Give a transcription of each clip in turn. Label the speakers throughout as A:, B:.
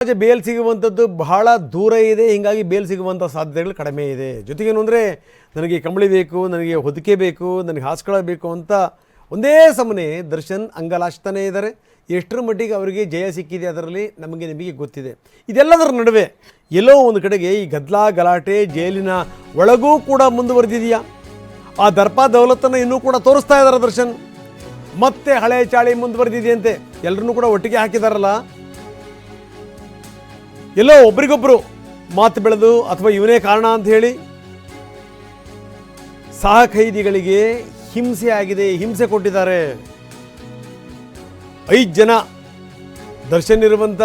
A: Bale ಸಿಗುವಂಥದ್ದು ಬಹಳ ದೂರ ಇದೆ. ಹೀಗಾಗಿ ಬೇಲ್ ಸಿಗುವಂಥ ಸಾಧ್ಯತೆಗಳು ಕಡಿಮೆ ಇದೆ. ಜೊತೆಗೇನು ಅಂದರೆ ನನಗೆ ಕಂಬಳಿ ಬೇಕು, ನನಗೆ ಹೊದಿಕೆ ಬೇಕು, ನನಗೆ ಹಾಸ್ಕೊಳ್ಳಬೇಕು ಅಂತ ಒಂದೇ ಸಮನೆ ದರ್ಶನ್ ಅಂಗಲಾಚ್ತಾನೇ ಇದ್ದಾರೆ. ಎಷ್ಟರ ಮಟ್ಟಿಗೆ ಅವರಿಗೆ ಜಯ ಸಿಕ್ಕಿದೆ ಅದರಲ್ಲಿ ನಿಮಗೆ ಗೊತ್ತಿದೆ. ಇದೆಲ್ಲದರ ನಡುವೆ ಎಲ್ಲೋ ಒಂದು ಕಡೆಗೆ ಈ ಗದ್ದಲ ಗಲಾಟೆ ಜೈಲಿನ ಒಳಗೂ ಕೂಡ ಮುಂದುವರೆದಿದೆಯಾ. ಆ ದರ್ಪ ದೌಲತ್ತನ್ನು ಇನ್ನೂ ಕೂಡ ತೋರಿಸ್ತಾ ಇದ್ದಾರೆ ದರ್ಶನ್. ಮತ್ತೆ ಹಳೆ ಚಾಳಿ ಮುಂದುವರೆದಿದೆಯಂತೆ. ಎಲ್ಲರನ್ನೂ ಕೂಡ ಒಟ್ಟಿಗೆ ಹಾಕಿದಾರಲ್ಲ, ಎಲ್ಲೋ ಒಬ್ರಿಗೊಬ್ರು ಮಾತು ಬೆಳೆದು ಅಥವಾ ಇವನೇ ಕಾರಣ ಅಂತ ಹೇಳಿ ಸಹ ಖೈದಿಗಳಿಗೆ ಹಿಂಸೆ ಆಗಿದೆ, ಹಿಂಸೆ ಕೊಟ್ಟಿದ್ದಾರೆ. 5 ಜನ ದರ್ಶನ್ ಇರುವಂಥ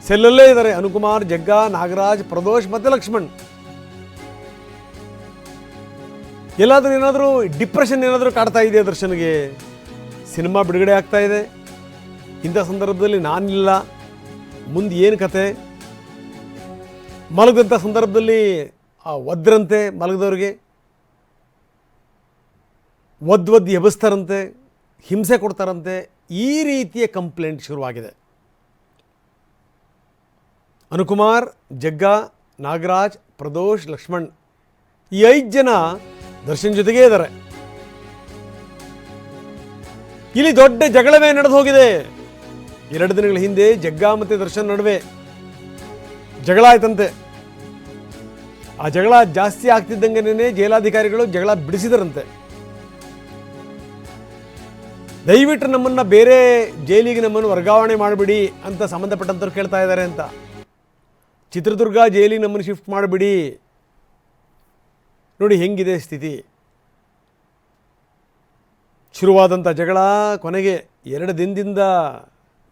A: ಸೆಲ್ಲಲ್ಲೇ ಇದ್ದಾರೆ. ಅನುಕುಮಾರ್, ಜಗ್ಗಾ, ನಾಗರಾಜ್, ಪ್ರದೋಷ್ ಮತ್ತು ಲಕ್ಷ್ಮಣ್. ಎಲ್ಲಾದರೂ ಏನಾದರೂ ಡಿಪ್ರೆಷನ್ ಏನಾದರೂ ಕಾಡ್ತಾ ಇದೆಯಾ ದರ್ಶನ್ಗೆ? ಸಿನಿಮಾ ಬಿಡುಗಡೆ ಆಗ್ತಾ ಇದೆ, ಇಂಥ ಸಂದರ್ಭದಲ್ಲಿ ನಾನಿಲ್ಲ, ಮುಂದೆ ಏನು ಕತೆ? ಮಲಗದಂಥ ಸಂದರ್ಭದಲ್ಲಿ ಒದ್ರಂತೆ, ಮಲಗದವ್ರಿಗೆ ಒದ್ದು ಎಬ್ಬಿಸ್ತಾರಂತೆ, ಹಿಂಸೆ ಕೊಡ್ತಾರಂತೆ. ಈ ರೀತಿಯ ಕಂಪ್ಲೇಂಟ್ ಶುರುವಾಗಿದೆ. ಅನುಕುಮಾರ್, ಜಗ್ಗಾ, ನಾಗರಾಜ್, ಪ್ರದೋಷ್, ಲಕ್ಷ್ಮಣ್ ಈ 5 ಜನ ದರ್ಶನ್ ಜೊತೆಗೇ ಇದ್ದಾರೆ. ಇಲ್ಲಿ ದೊಡ್ಡ ಜಗಳವೇ ನಡೆದು ಹೋಗಿದೆ. 2 ದಿನಗಳ ಹಿಂದೆ ಜಗ್ಗಾ ಮತ್ತು ದರ್ಶನ್ ನಡುವೆ ಜಗಳ ಆಯ್ತಂತೆ. ಆ ಜಗಳ ಜಾಸ್ತಿ ಆಗ್ತಿದ್ದಂಗೆನೇ ಜೈಲಾಧಿಕಾರಿಗಳು ಜಗಳ ಬಿಡಿಸಿದರಂತೆ. ದಯವಿಟ್ಟು ನಮ್ಮನ್ನು ಬೇರೆ ಜೈಲಿಗೆ ನಮ್ಮನ್ನು ವರ್ಗಾವಣೆ ಮಾಡಿಬಿಡಿ ಅಂತ ಸಂಬಂಧಪಟ್ಟಂಥವ್ರು ಕೇಳ್ತಾ ಇದ್ದಾರೆ ಅಂತ. ಚಿತ್ರದುರ್ಗ ಜೈಲಿಗೆ ನಮ್ಮನ್ನು ಶಿಫ್ಟ್ ಮಾಡಿಬಿಡಿ. ನೋಡಿ ಹೆಂಗಿದೆ ಸ್ಥಿತಿ. ಶುರುವಾದಂಥ ಜಗಳ ಕೊನೆಗೆ 2 ದಿನದಿಂದ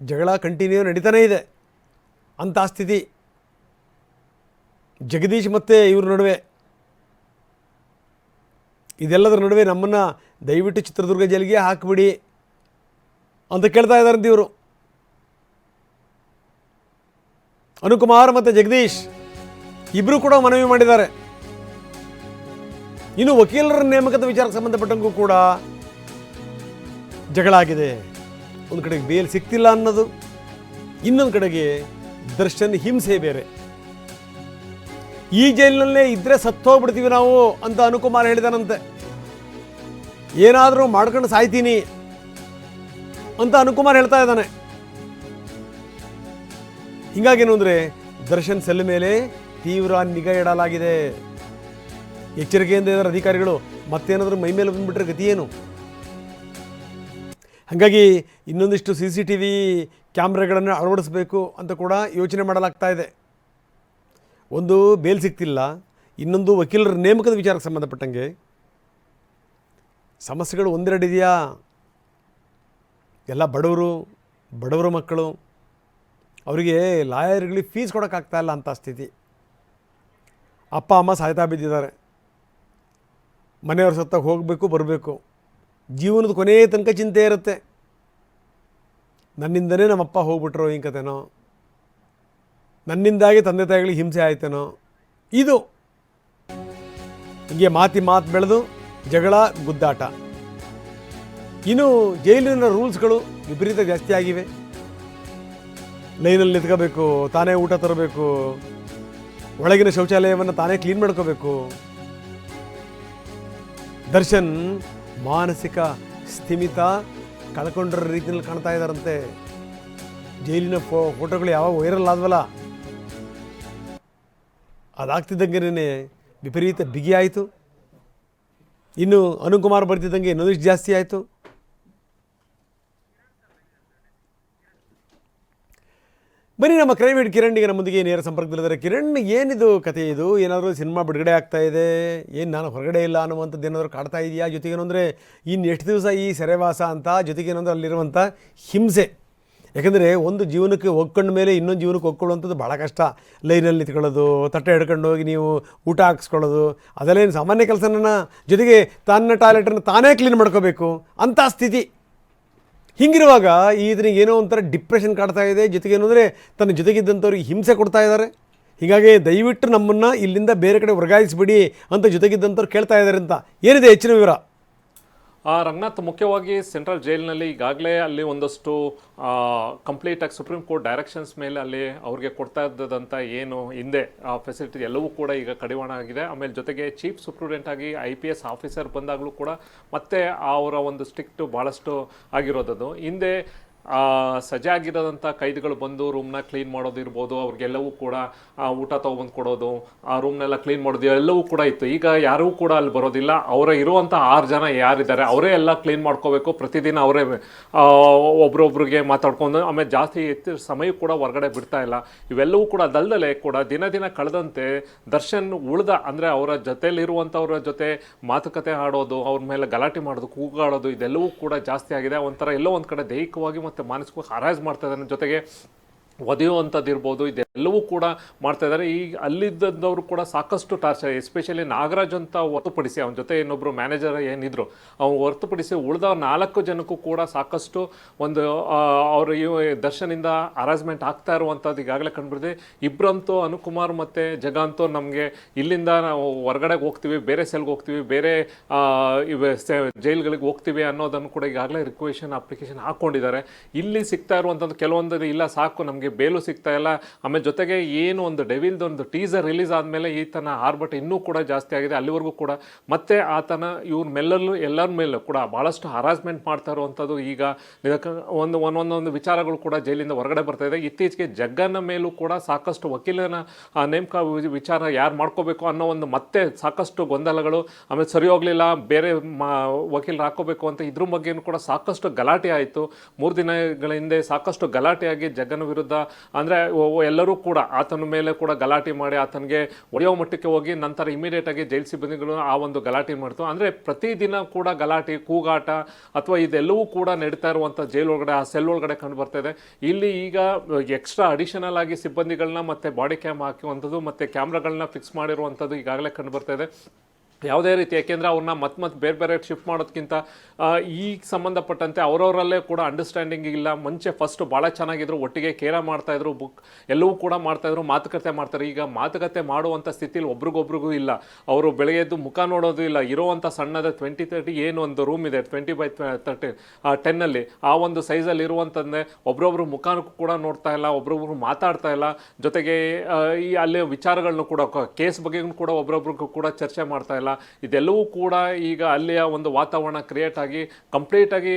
A: ಜಗಳ ಕಂಟಿನ್ಯೂ ನಡೀತಾನೇ ಇದೆ. ಅಂಥ ಸ್ಥಿತಿ ಜಗದೀಶ್ ಮತ್ತು ಇವ್ರ ನಡುವೆ. ಇದೆಲ್ಲದರ ನಡುವೆ ನಮ್ಮನ್ನು ದಯವಿಟ್ಟು ಚಿತ್ರದುರ್ಗ ಜೈಲಿಗೆ ಹಾಕಿಬಿಡಿ ಅಂತ ಕೇಳ್ತಾ ಇದ್ದಾರಂತ ಇವರು. ಅನುಕುಮಾರ್ ಮತ್ತು ಜಗದೀಶ್ ಇಬ್ಬರು ಕೂಡ ಮನವಿ ಮಾಡಿದ್ದಾರೆ. ಇನ್ನು ವಕೀಲರ ನೇಮಕದ ವಿಚಾರಕ್ಕೆ ಸಂಬಂಧಪಟ್ಟಂಗೂ ಕೂಡ ಜಗಳ ಆಗಿದೆ. ಒಂದು ಕಡೆಗೆ ಬೇಲ್ ಸಿಗ್ತಿಲ್ಲ ಅನ್ನೋದು, ಇನ್ನೊಂದು ಕಡೆಗೆ ದರ್ಶನ್ ಹಿಂಸೆ ಬೇರೆ. ಈ ಜೈಲಿನಲ್ಲೇ ಇದ್ರೆ ಸತ್ತೋಗ್ಬಿಡ್ತೀವಿ ನಾವು ಅಂತ ಅನುಕುಮಾರ್ ಹೇಳಿದಾನಂತೆ. ಏನಾದರೂ ಮಾಡ್ಕೊಂಡು ಸಾಯ್ತೀನಿ ಅಂತ ಅನುಕುಮಾರ್ ಹೇಳ್ತಾ ಇದ್ದಾನೆ. ಹಿಂಗಾಗೇನು ಅಂದರೆ ದರ್ಶನ್ ಸೆಲ್ ಮೇಲೆ ತೀವ್ರ ನಿಗಾ ಇಡಲಾಗಿದೆ. ಎಚ್ಚರಿಕೆಯಿಂದ ಇದ್ದಾರೆ ಅಧಿಕಾರಿಗಳು. ಮತ್ತೇನಾದರೂ ಮೈ ಮೇಲೆ ಬಂದುಬಿಟ್ರೆ ಗತಿ ಏನು? ಹಾಗಾಗಿ ಇನ್ನೊಂದಿಷ್ಟು CCTV ಕ್ಯಾಮ್ರಾಗಳನ್ನು ಅಳವಡಿಸಬೇಕು ಅಂತ ಕೂಡ ಯೋಚನೆ ಮಾಡಲಾಗ್ತಾ ಇದೆ. ಒಂದು ಬೇಲ್ ಸಿಗ್ತಿಲ್ಲ, ಇನ್ನೊಂದು ವಕೀಲರ ನೇಮಕದ ವಿಚಾರಕ್ಕೆ ಸಂಬಂಧಪಟ್ಟಂಗೆ ಸಮಸ್ಯೆಗಳು 1-2 ಇದೆಯಾ. ಎಲ್ಲ ಬಡವರು ಮಕ್ಕಳು, ಅವರಿಗೆ ಲಾಯರ್ಗಳಿಗೆ ಫೀಸ್ ಕೊಡೋಕ್ಕಾಗ್ತಾ ಇಲ್ಲ ಅಂಥ ಸ್ಥಿತಿ. ಅಪ್ಪ ಅಮ್ಮ ಸಾಯ್ತಾ ಬಿದ್ದಿದ್ದಾರೆ. ಮನೆಯವ್ರ ಸತ್ತಾಗ ಹೋಗಬೇಕು ಬರಬೇಕು. ಜೀವನದ ಕೊನೆಯ ತನಕ ಚಿಂತೆ ಇರುತ್ತೆ. ನನ್ನಿಂದನೇ ನಮ್ಮಪ್ಪ ಹೋಗ್ಬಿಟ್ರೋ ಹಿಂಗೆ ಕತೆನೋ, ನನ್ನಿಂದಾಗಿ ತಂದೆ ತಾಯಿಗಳಿಗೆ ಹಿಂಸೆ ಆಯ್ತೇನೋ. ಇದು ಹೀಗೆ ಮಾತು ಬೆಳೆದು ಜಗಳ ಗುದ್ದಾಟ. ಇನ್ನು ಜೈಲಿನ ರೂಲ್ಸ್ಗಳು ವಿಪರೀತ ಜಾಸ್ತಿ ಆಗಿವೆ. ಲೈನಲ್ಲಿ ನಿಂತ್ಕೋಬೇಕು, ತಾನೇ ಊಟ ತರಬೇಕು, ಒಳಗಿನ ಶೌಚಾಲಯವನ್ನು ತಾನೇ ಕ್ಲೀನ್ ಮಾಡ್ಕೋಬೇಕು. ದರ್ಶನ್ ಮಾನಸಿಕ ಸ್ಥಿಮಿತ ಕಳ್ಕೊಂಡ್ರ ರೀತಿಯಲ್ಲಿ ಕಾಣ್ತಾ ಇದ್ದಾರಂತೆ. ಜೈಲಿನ ಫೋಟೋಗಳು ಯಾವಾಗ ವೈರಲ್ ಆದ್ವಲ್ಲ, ಅದಾಗ್ತಿದ್ದಂಗೆ ವಿಪರೀತ ಬಿಗಿ ಆಯಿತು. ಇನ್ನು ಅನುಕುಮಾರ್ ಬರ್ತಿದ್ದಂಗೆ ಇನ್ನೊಂದಿಷ್ಟು ಜಾಸ್ತಿ ಆಯಿತು. ಬನ್ನಿ ನಮ್ಮ ಕ್ರೈಮ್ ಕಿರಣ್ಗೆ ನಮ್ಮೊಂದಿಗೆ ನೇರ ಸಂಪರ್ಕದಲ್ಲಿದ್ದಾರೆ. ಕಿರಣ್, ಏನಿದು ಕತೆ? ಇದು ಏನಾದರೂ ಸಿನಿಮಾ ಬಿಡುಗಡೆ ಆಗ್ತಾ ಇದೆ, ಏನು ನಾನು ಹೊರಗಡೆ ಇಲ್ಲ ಅನ್ನುವಂಥದ್ದು ಏನಾದರೂ ಕಾಡ್ತಾ ಇದೆಯಾ? ಜೊತೆಗೇನು ಅಂದರೆ ಇನ್ನು ಎಷ್ಟು ದಿವಸ ಈ ಸೆರೆವಾಸ ಅಂತ, ಜೊತೆಗೇನಂದ್ರೆ ಅಲ್ಲಿರುವಂಥ ಹಿಂಸೆ. ಯಾಕಂದರೆ ಒಂದು ಜೀವನಕ್ಕೆ ಒಗ್ಕೊಂಡ ಮೇಲೆ ಇನ್ನೊಂದು ಜೀವನಕ್ಕೆ ಒಗ್ಕೊಳ್ಳುವಂಥದ್ದು ಭಾಳ ಕಷ್ಟ. ಲೈನಲ್ಲಿ ನಿಂತ್ಕೊಳ್ಳೋದು, ತಟ್ಟೆ ಹಿಡ್ಕೊಂಡು ಹೋಗಿ ನೀವು ಊಟ ಹಾಕ್ಸ್ಕೊಳ್ಳೋದು, ಅದಲ್ಲೇನು ಸಾಮಾನ್ಯ ಕೆಲಸನ. ಜೊತೆಗೆ ತನ್ನ ಟಾಯ್ಲೆಟನ್ನು ತಾನೇ ಕ್ಲೀನ್ ಮಾಡ್ಕೋಬೇಕು ಅಂಥ ಸ್ಥಿತಿ. ಹಿಂಗಿರುವಾಗ ಇದನಿಗೆ ಏನೋ ಒಂಥರ ಡಿಪ್ರೆಷನ್ ಕಾಡ್ತಾ ಇದೆ. ಜೊತೆಗೇನು ಅಂದರೆ ತನ್ನ ಜೊತೆಗಿದ್ದಂಥವ್ರಿಗೆ ಹಿಂಸೆ ಕೊಡ್ತಾ ಇದ್ದಾರೆ. ಹೀಗಾಗಿ ದಯವಿಟ್ಟು ನಮ್ಮನ್ನು ಇಲ್ಲಿಂದ ಬೇರೆ ಕಡೆ ವರ್ಗಾಯಿಸಿಬಿಡಿ ಅಂತ ಜೊತೆಗಿದ್ದಂಥವ್ರು ಕೇಳ್ತಾ ಇದ್ದಾರೆ ಅಂತ. ಏನಿದೆ ಹೆಚ್ಚಿನ ವಿವರ?
B: ರಂಗನಾಥ್, ಮುಖ್ಯವಾಗಿ ಸೆಂಟ್ರಲ್ ಜೈಲಿನಲ್ಲಿ ಈಗಾಗಲೇ ಅಲ್ಲಿ ಒಂದಷ್ಟು ಕಂಪ್ಲೀಟಾಗಿ ಸುಪ್ರೀಂ ಕೋರ್ಟ್ ಡೈರೆಕ್ಷನ್ಸ್ ಮೇಲೆ ಅಲ್ಲಿ ಅವ್ರಿಗೆ ಕೊಡ್ತಾ ಇದ್ದದಂಥ ಏನು ಹಿಂದೆ ಆ ಫೆಸಿಲಿಟಿ ಎಲ್ಲವೂ ಕೂಡ ಈಗ ಕಡಿವಾಣ ಆಗಿದೆ. ಆಮೇಲೆ ಜೊತೆಗೆ ಚೀಫ್ ಸೂಪ್ರಿಡೆಂಟ್ ಆಗಿ IPS ಆಫೀಸರ್ ಬಂದಾಗಲೂ ಕೂಡ ಮತ್ತೆ ಅವರ ಒಂದು ಸ್ಟ್ರಿಕ್ಟ್ ಭಾಳಷ್ಟು ಆಗಿರೋದದು. ಹಿಂದೆ ಸಜ್ಜಾಗಿರೋದಂಥ ಕೈದಿಗಳು ಬಂದು ರೂಮ್ನ ಕ್ಲೀನ್ ಮಾಡೋದಿರ್ಬೋದು, ಅವ್ರಿಗೆಲ್ಲವೂ ಕೂಡ ಊಟ ತೊಗೊಬಂದು ಕೊಡೋದು, ಆ ರೂಮ್ನೆಲ್ಲ ಕ್ಲೀನ್ ಮಾಡೋದು ಎಲ್ಲವೂ ಕೂಡ ಇತ್ತು. ಈಗ ಯಾರೂ ಕೂಡ ಅಲ್ಲಿ ಬರೋದಿಲ್ಲ. ಅವರ ಇರುವಂಥ 6 ಜನ ಯಾರಿದ್ದಾರೆ ಅವರೇ ಎಲ್ಲ ಕ್ಲೀನ್ ಮಾಡ್ಕೋಬೇಕು. ಪ್ರತಿದಿನ ಅವರೇ ಒಬ್ರೊಬ್ರಿಗೆ ಮಾತಾಡ್ಕೊಂಡು, ಆಮೇಲೆ ಜಾಸ್ತಿ ಸಮಯ ಕೂಡ ಹೊರಗಡೆ ಬಿಡ್ತಾ ಇಲ್ಲ. ಇವೆಲ್ಲವೂ ಕೂಡ ಅದಲ್ಲದೆ ಕೂಡ ದಿನ ದಿನ ಕಳೆದಂತೆ ದರ್ಶನ್ ಅಂದರೆ ಅವರ ಜೊತೆಲಿರುವಂಥವ್ರ ಜೊತೆ ಮಾತುಕತೆ ಆಡೋದು, ಅವ್ರ ಮೇಲೆ ಗಲಾಟೆ ಮಾಡೋದು, ಕೂಗಾಡೋದು ಇದೆಲ್ಲವೂ ಕೂಡ ಜಾಸ್ತಿ ಆಗಿದೆ. ಒಂಥರ ಎಲ್ಲೋ ಒಂದು ಕಡೆ ದೈಹಿಕವಾಗಿ ಮತ್ತು ಮಾನಸಿಕವಾಗಿ ಹರಾಜ್ ಮಾಡ್ತಾ ಇದ್ದಾನೆ. ಜೊತೆಗೆ ಒದೆಯುವಂಥದ್ದು ಇರ್ಬೋದು, ಇದೆಲ್ಲವೂ ಕೂಡ ಮಾಡ್ತಾ ಇದ್ದಾರೆ. ಈಗ ಅಲ್ಲಿದ್ದವರು ಕೂಡ ಸಾಕಷ್ಟು ಟಾರ್ಚರ್, ಎಸ್ಪೆಷಲಿ ನಾಗರಾಜ್ ಅಂತ ಹೊರತುಪಡಿಸಿ ಅವನ ಜೊತೆ ಇನ್ನೊಬ್ಬರು ಮ್ಯಾನೇಜರ್ ಏನಿದ್ರು ಅವ್ನು ಹೊರತುಪಡಿಸಿ ಉಳಿದ 4 ಜನಕ್ಕೂ ಕೂಡ ಸಾಕಷ್ಟು ಒಂದು ಅವರು ದರ್ಶನಿಂದ ಹರಾಸ್ಮೆಂಟ್ ಆಗ್ತಾ ಇರುವಂಥದ್ದು ಈಗಾಗಲೇ ಕಂಡುಬಿಡಿದೆ. ಇಬ್ಬರಂತೂ ಅನುಕುಮಾರ್ ಮತ್ತು ಜಗಂತೂ ನಮಗೆ ಇಲ್ಲಿಂದ ನಾವು ಹೊರಗಡೆಗೆ ಹೋಗ್ತೀವಿ, ಬೇರೆ ಸೆಲ್ಗೆ ಹೋಗ್ತೀವಿ, ಬೇರೆ ಜೈಲ್ಗಳಿಗೆ ಹೋಗ್ತೀವಿ ಅನ್ನೋದನ್ನು ಕೂಡ ಈಗಾಗಲೇ ರಿಕ್ವೆಷನ್ ಅಪ್ಲಿಕೇಶನ್ ಹಾಕ್ಕೊಂಡಿದ್ದಾರೆ. ಇಲ್ಲಿ ಸಿಗ್ತಾ ಇರುವಂಥದ್ದು ಕೆಲವೊಂದು ಇಲ್ಲ ಸಾಕು ನಮಗೆ ಬೇಲು ಸಿಗ್ತಾ ಇಲ್ಲ. ಆಮೇಲೆ ಜೊತೆಗೆ ಏನು ಒಂದು ಡೆವಿಲ್ದು ಒಂದು ಟೀಸರ್ ರಿಲೀಸ್ ಆದಮೇಲೆ ಈತನ ಆರ್ಭಟ ಇನ್ನೂ ಕೂಡ ಜಾಸ್ತಿ ಆಗಿದೆ. ಅಲ್ಲಿವರೆಗೂ ಕೂಡ ಮತ್ತೆ ಆತನ ಇವ್ರ ಎಲ್ಲರ ಮೇಲೂ ಕೂಡ ಭಾಳಷ್ಟು ಹರಾಸ್ಮೆಂಟ್ ಮಾಡ್ತಾ ಇರುವಂಥದ್ದು ಈಗ ಒಂದೊಂದು ವಿಚಾರಗಳು ಕೂಡ ಜೈಲಿಂದ ಹೊರಗಡೆ ಬರ್ತಾ ಇದೆ. ಇತ್ತೀಚೆಗೆ ಜಗ್ಗನ ಮೇಲೂ ಕೂಡ ಸಾಕಷ್ಟು ವಕೀಲನ ನೇಮಕ ವಿಚಾರ ಯಾರು ಮಾಡ್ಕೋಬೇಕು ಅನ್ನೋ ಒಂದು ಮತ್ತೆ ಸಾಕಷ್ಟು ಗೊಂದಲಗಳು, ಆಮೇಲೆ ಸರಿ ಹೋಗಲಿಲ್ಲ ಬೇರೆ ವಕೀಲರು ಹಾಕೋಬೇಕು ಅಂತ ಇದ್ರ ಬಗ್ಗೆಯೂ ಕೂಡ ಸಾಕಷ್ಟು ಗಲಾಟೆ ಆಯಿತು. 3 ದಿನಗಳ ಹಿಂದೆ ಸಾಕಷ್ಟು ಗಲಾಟೆಯಾಗಿ ಜಗ್ಗನ ವಿರುದ್ಧ ಅಂದರೆ ಎಲ್ಲರೂ ಕೂಡ ಆತನ ಮೇಲೆ ಕೂಡ ಗಲಾಟೆ ಮಾಡಿ ಆತನಿಗೆ ಒಡೆಯೋ ಮಟ್ಟಕ್ಕೆ ಹೋಗಿ ನಂತರ ಇಮಿಡಿಯೇಟ್ ಆಗಿ ಜೈಲು ಸಿಬ್ಬಂದಿಗಳು ಆ ಒಂದು ಗಲಾಟೆ ಮಾಡ್ತು. ಅಂದರೆ ಪ್ರತಿದಿನ ಕೂಡ ಗಲಾಟೆ, ಕೂಗಾಟ ಅಥವಾ ಇದೆಲ್ಲವೂ ಕೂಡ ನಡೀತಾ ಇರುವಂಥ ಜೈಲ್ ಒಳಗಡೆ, ಆ ಸೆಲ್ ಒಳಗಡೆ ಕಂಡು ಬರ್ತಾ ಇದೆ. ಇಲ್ಲಿ ಈಗ ಎಕ್ಸ್ಟ್ರಾ ಅಡಿಷನಲ್ ಆಗಿ ಸಿಬ್ಬಂದಿಗಳನ್ನ ಮತ್ತೆ ಬಾಡಿ ಕ್ಯಾಮ್ ಹಾಕುವಂಥದ್ದು ಮತ್ತೆ ಕ್ಯಾಮ್ರಾಗಳನ್ನ ಫಿಕ್ಸ್ ಮಾಡಿರುವಂಥದ್ದು ಈಗಾಗಲೇ ಕಂಡು ಬರ್ತಾ ಇದೆ. ಯಾವುದೇ ರೀತಿ, ಯಾಕೆಂದರೆ ಅವ್ರನ್ನ ಮತ್ತೆ ಬೇರೆ ಶಿಫ್ಟ್ ಮಾಡೋದಕ್ಕಿಂತ ಈಗ ಸಂಬಂಧಪಟ್ಟಂತೆ ಅವರವರಲ್ಲೇ ಕೂಡ ಅಂಡರ್ಸ್ಟ್ಯಾಂಡಿಂಗ್ ಇಲ್ಲ. ಮುಂಚೆ ಫಸ್ಟ್ ಭಾಳ ಚೆನ್ನಾಗಿದ್ರು, ಒಟ್ಟಿಗೆ ಕೇರ ಮಾಡ್ತಾಯಿದ್ರು, ಎಲ್ಲವೂ ಕೂಡ ಮಾಡ್ತಾಯಿದ್ರು, ಮಾತುಕತೆ ಮಾಡ್ತಾರೆ. ಈಗ ಮಾತುಕತೆ ಮಾಡುವಂಥ ಸ್ಥಿತಿಲಿ ಒಬ್ರಿಗೊಬ್ರಿಗೂ ಇಲ್ಲ. ಅವರು ಬೆಳಗ್ಗೆ ಎದ್ದು ಮುಖ ನೋಡೋದು ಇಲ್ಲ. ಇರೋವಂಥ ಸಣ್ಣದ 20-30 ಏನು ಒಂದು ರೂಮ್ ಇದೆ 20x30 10ಅಲ್ಲಿ ಆ ಒಂದು ಸೈಜಲ್ಲಿ ಇರುವಂಥದ್ದೇ ಒಬ್ರೊಬ್ರು ಮುಖನೂ ಕೂಡ ನೋಡ್ತಾ ಇಲ್ಲ, ಒಬ್ರೊಬ್ರು ಮಾತಾಡ್ತಾ ಇಲ್ಲ. ಜೊತೆಗೆ ಈ ಅಲ್ಲಿ ವಿಚಾರಗಳನ್ನೂ ಕೂಡ ಕೇಸ್ ಬಗ್ಗೆಯೂ ಕೂಡ ಒಬ್ರೊಬ್ರಿಗೂ ಕೂಡ ಚರ್ಚೆ ಮಾಡ್ತಾ ಇಲ್ಲ. ಇದೆಲ್ಲವೂ ಕೂಡ ಈಗ ಅಲ್ಲಿಯ ಒಂದು ವಾತಾವರಣ ಕ್ರಿಯೇಟ್ ಆಗಿ ಕಂಪ್ಲೀಟಾಗಿ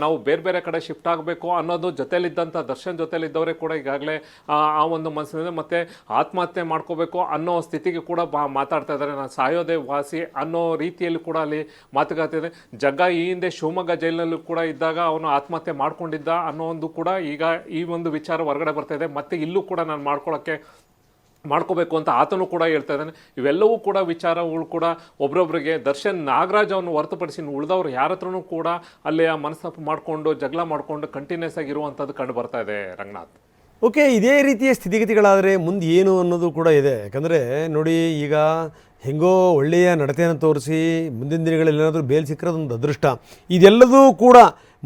B: ನಾವು ಬೇರೆ ಕಡೆ ಶಿಫ್ಟ್ ಆಗಬೇಕು ಅನ್ನೋದು ಜೊತೆಲಿದ್ದಂಥ ದರ್ಶನ್ ಜೊತೆಲಿದ್ದವರೇ ಕೂಡ ಈಗಾಗಲೇ ಆ ಒಂದು ಮನಸ್ಸಿನಿಂದ ಮತ್ತೆ ಆತ್ಮಹತ್ಯೆ ಮಾಡ್ಕೋಬೇಕು ಅನ್ನೋ ಸ್ಥಿತಿಗೆ ಕೂಡ ಮಾತಾಡ್ತಾ ಇದ್ದಾರೆ. ನಾನು ಸಾಯೋದೇ ವಾಸಿ ಅನ್ನೋ ರೀತಿಯಲ್ಲಿ ಕೂಡ ಅಲ್ಲಿ ಮಾತುಕತೆ ಇದೆ. ಜಗ್ಗ ಈ ಹಿಂದೆ ಶಿವಮೊಗ್ಗ ಜೈಲಿನಲ್ಲೂ ಕೂಡ ಇದ್ದಾಗ ಅವನು ಆತ್ಮಹತ್ಯೆ ಮಾಡ್ಕೊಂಡಿದ್ದ ಅನ್ನೋ ಒಂದು ಕೂಡ ಈಗ ಈ ಒಂದು ವಿಚಾರ ಹೊರಗಡೆ ಬರ್ತಾ ಇದೆ. ಮತ್ತೆ ಇಲ್ಲೂ ಕೂಡ ನಾನು ಮಾಡ್ಕೋಬೇಕು ಅಂತ ಆತನು ಕೂಡ ಹೇಳ್ತಾ ಇದ್ದಾನೆ. ಇವೆಲ್ಲವೂ ಕೂಡ ವಿಚಾರಗಳು ಕೂಡ ಒಬ್ರೊಬ್ರಿಗೆ ದರ್ಶನ್ ನಾಗರಾಜ್ ಅವನು ಹೊರತುಪಡಿಸಿ ಉಳಿದವರು ಯಾರ ಹತ್ರನೂ ಕೂಡ ಅಲ್ಲಿ ಆ ಮನಸ್ತಾಪ ಮಾಡಿಕೊಂಡು ಜಗಳ ಮಾಡಿಕೊಂಡು ಕಂಟಿನ್ಯೂಸ್ ಆಗಿರುವಂಥದ್ದು ಕಂಡು ಬರ್ತಾ ಇದೆ ರಂಗನಾಥ್.
A: ಓಕೆ, ಇದೇ ರೀತಿಯ ಸ್ಥಿತಿಗತಿಗಳಾದರೆ ಮುಂದೆ ಏನು ಅನ್ನೋದು ಕೂಡ ಇದೆ. ಯಾಕಂದರೆ ನೋಡಿ, ಈಗ ಹೆಂಗೋ ಒಳ್ಳೆಯ ನಡತೆಯನ್ನು ತೋರಿಸಿ ಮುಂದಿನ ದಿನಗಳಲ್ಲಿ ಏನಾದರೂ ಬೇಲ್ ಸಿಕ್ಕಿರೋದೊಂದು ಅದೃಷ್ಟ. ಇದೆಲ್ಲದೂ ಕೂಡ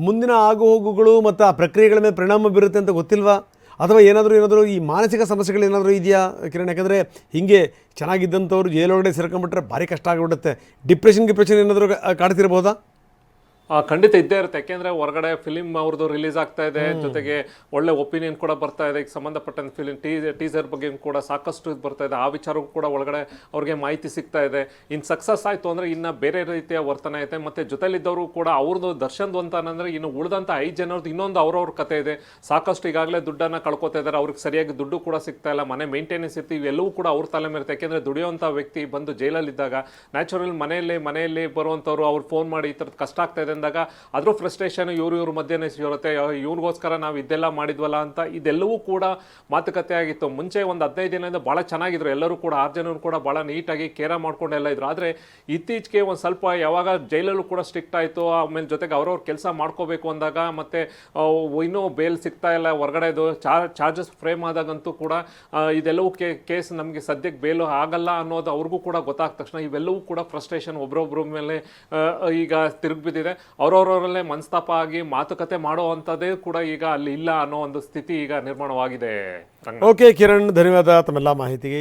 A: ಮುಂದಿನ ಆಗುಹೋಗುಗಳು ಮತ್ತು ಆ ಪ್ರಕ್ರಿಯೆಗಳ ಮೇಲೆ ಪರಿಣಾಮ ಬೀರುತ್ತೆ ಅಂತ ಗೊತ್ತಿಲ್ವಾ? ಅಥವಾ ಏನಾದರೂ ಈ ಮಾನಸಿಕ ಸಮಸ್ಯೆಗಳೇನಾದರೂ ಇದೆಯಾ ಕಿರಣ್? ಯಾಕಂದರೆ ಹೀಗೆ ಚೆನ್ನಾಗಿದ್ದಂಥವ್ರು ಜೈಲೊಳಗಡೆ ಸೇರ್ಕೊಂಡ್ಬಿಟ್ರೆ ಭಾರಿ ಕಷ್ಟ ಆಗಿಬಿಡುತ್ತೆ. ಡಿಪ್ರೆಷನ್ ಏನಾದರೂ ಕಾಡ್ತಿರ್ಬೋದಾ?
B: ಖಂಡಿತ ಇದ್ದೇ ಇರುತ್ತೆ. ಯಾಕೆಂದರೆ ಹೊರಗಡೆ ಫಿಲಿಮ್ ಅವ್ರದ್ದು ರಿಲೀಸ್ ಆಗ್ತಾ ಇದೆ, ಜೊತೆಗೆ ಒಳ್ಳೆ ಒಪಿನಿಯನ್ ಕೂಡ ಬರ್ತಾ ಇದೆ. ಈಗ ಸಂಬಂಧಪಟ್ಟಂತ ಫಿಲಿಮ್ ಟೀಸರ್ ಬಗ್ಗೆ ಕೂಡ ಸಾಕಷ್ಟು ಇದು ಬರ್ತಾ ಇದೆ. ಆ ವಿಚಾರಕ್ಕೂ ಕೂಡ ಒಳಗಡೆ ಅವ್ರಿಗೆ ಮಾಹಿತಿ ಸಿಗ್ತಾ ಇದೆ. ಇನ್ನು ಸಕ್ಸಸ್ ಆಯಿತು ಅಂದರೆ ಇನ್ನು ಬೇರೆ ರೀತಿಯ ವರ್ತನೆ ಐತೆ. ಮತ್ತು ಜೊತೆಲಿದ್ದವರು ಕೂಡ ಅವ್ರದ್ದು ದರ್ಶನ್ದು ಅಂತ ಅಂದರೆ ಇನ್ನು ಉಳಿದಂಥ 5 ಜನರದ್ದು ಇನ್ನೊಂದು ಅವ್ರವ್ರ ಕತೆ ಇದೆ. ಸಾಕಷ್ಟು ಈಗಾಗಲೇ ದುಡ್ಡನ್ನು ಕಳ್ಕೊತಾ ಇದ್ದಾರೆ. ಅವ್ರಿಗೆ ಸರಿಯಾಗಿ ದುಡ್ಡು ಕೂಡ ಸಿಗ್ತಾ ಇಲ್ಲ, ಮನೆ ಮೇಂಟೆನೆನ್ಸ್ ಇರ್ತೀವಿ, ಇವೆಲ್ಲವೂ ಕೂಡ ಅವ್ರ ತಲೆ ಮೇಲೆ ಇರುತ್ತೆ. ಯಾಕೆಂದರೆ ದುಡಿಯೋಂಥ ವ್ಯಕ್ತಿ ಬಂದು ಜೈಲಲ್ಲಿದ್ದಾಗ ನ್ಯಾಚುರಲ್ ಮನೆಯಲ್ಲಿ ಬರುವಂಥವ್ರು ಅವ್ರು ಫೋನ್ ಮಾಡಿ ಈ ಥರದ್ದು ಕಷ್ಟ ಆಗ್ತಾ ಇದೆ ಅಂದಾಗ ಅದ್ರ ಫ್ರಸ್ಟ್ರೇಷನ್ ಇವ್ರ ಮಧ್ಯೆ ಇರುತ್ತೆ. ಇವ್ರಿಗೋಸ್ಕರ ನಾವು ಇದೆಲ್ಲ ಮಾಡಿದ್ವಲ್ಲ ಅಂತ ಇದೆಲ್ಲವೂ ಕೂಡ ಮಾತುಕತೆ ಆಗಿತ್ತು. ಮುಂಚೆ ಒಂದು 15 ದಿನದಿಂದ ಭಾಳ ಚೆನ್ನಾಗಿದ್ರು ಎಲ್ಲರೂ ಕೂಡ, 6 ಜನರು ಕೂಡ ಭಾಳ ನೀಟಾಗಿ ಕೇರ ಮಾಡ್ಕೊಂಡೆಲ್ಲ ಇದ್ರು. ಆದರೆ ಇತ್ತೀಚೆಗೆ ಒಂದು ಸ್ವಲ್ಪ ಯಾವಾಗ ಜೈಲಲ್ಲೂ ಕೂಡ ಸ್ಟ್ರಿಕ್ಟ್ ಆಯಿತು, ಆಮೇಲೆ ಜೊತೆಗೆ ಅವ್ರವ್ರ ಕೆಲಸ ಮಾಡ್ಕೋಬೇಕು ಅಂದಾಗ ಮತ್ತು ಇನ್ನೂ ಬೇಲ್ ಸಿಗ್ತಾ ಇಲ್ಲ, ಹೊರಗಡೆದು ಚಾರ್ಜಸ್ ಫ್ರೇಮ್ ಆದಾಗಂತೂ ಕೂಡ ಇದೆಲ್ಲವೂ ಕೇಸ್ ನಮಗೆ ಸದ್ಯಕ್ಕೆ ಬೇಲು ಆಗಲ್ಲ ಅನ್ನೋದು ಅವ್ರಿಗೂ ಕೂಡ ಗೊತ್ತಾದ ತಕ್ಷಣ ಇವೆಲ್ಲವೂ ಕೂಡ ಫ್ರಸ್ಟ್ರೇಷನ್ ಒಬ್ರೊಬ್ರ ಮೇಲೆ ಈಗ ತಿರುಗಿಬಿದ್ದಿದೆ. ಅವರವರಲ್ಲೇ ಮನಸ್ತಾಪ ಆಗಿ ಮಾತುಕತೆ ಮಾಡುವಂಥದ್ದೇ ಕೂಡ ಈಗ ಅಲ್ಲಿ ಇಲ್ಲ ಅನ್ನೋ ಒಂದು ಸ್ಥಿತಿ ಈಗ ನಿರ್ಮಾಣವಾಗಿದೆ.
A: ಓಕೆ ಕಿರಣ್, ಧನ್ಯವಾದ ತಮ್ಮೆಲ್ಲ ಮಾಹಿತಿಗೆ.